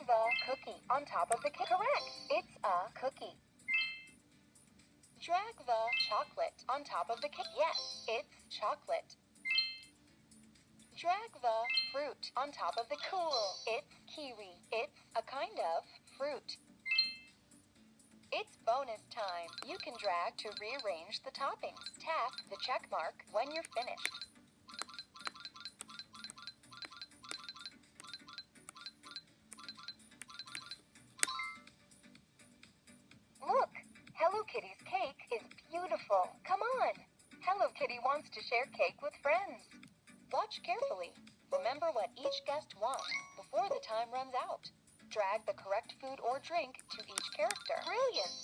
Drag the cookie on top of the cake. Correct. It's a cookie. Drag the chocolate on top of the cake. Yes, it's chocolate. Drag the fruit on top of the cool. It's kiwi. It's a kind of fruit. It's bonus time. You can drag to rearrange the toppings. Tap the check mark when you're finished. Look, Hello Kitty's cake is beautiful. Come on. Hello Kitty wants to share cake with friends. Watch carefully. Remember what each guest wants before the time runs out. Drag the correct food or drink to each character. Brilliant!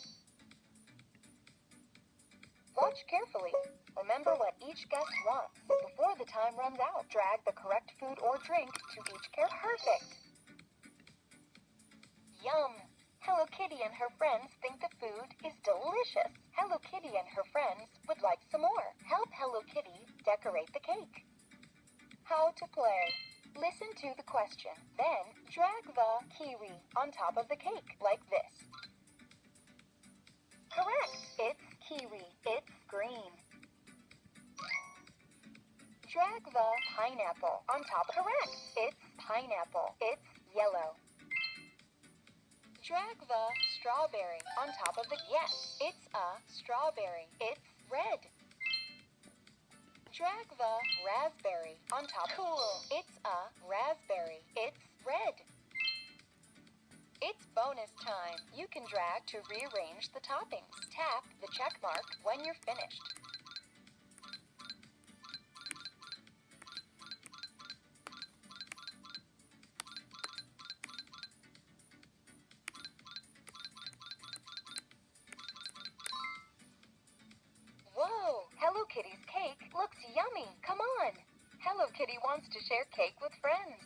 Watch carefully. Remember what each guest wants before the time runs out. Drag the correct food or drink to each character. Perfect! Yum! Hello Kitty and her friends think the food is delicious. Hello Kitty and her friends would like some more. Help Hello Kitty decorate the cake. How to play. Listen to the question. Then drag the kiwi on top of the cake like this. Correct. It's kiwi. It's green. Drag the pineapple on top. Correct. It's pineapple. It's yellow. Drag the strawberry on top of the... Yes, it's a strawberry. It's red. Drag the raspberry on top. Cool. It's a raspberry. It's red. It's bonus time. You can drag to rearrange the toppings. Tap the check mark when you're finished. Whoa! Hello Kitty's cake looks yummy. Come on! Hello Kitty wants to share cake with friends.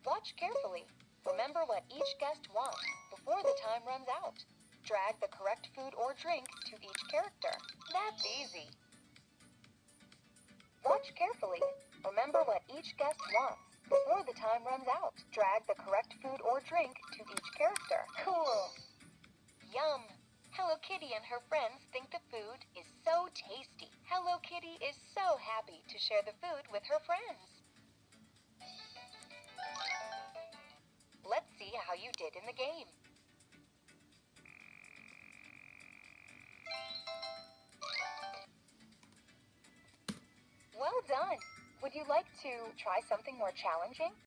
Watch carefully. Remember what each guest wants before the time runs out. Drag the correct food or drink to each character. That's easy. Watch carefully. Remember what each guest wants before the time runs out. Drag the correct food or drink to each character. Cool! Yum! Hello Kitty and her friends think the food is so tasty. Hello Kitty is so happy to share the food with her friends. Let's see how you did in the game. Well done! Would you like to try something more challenging?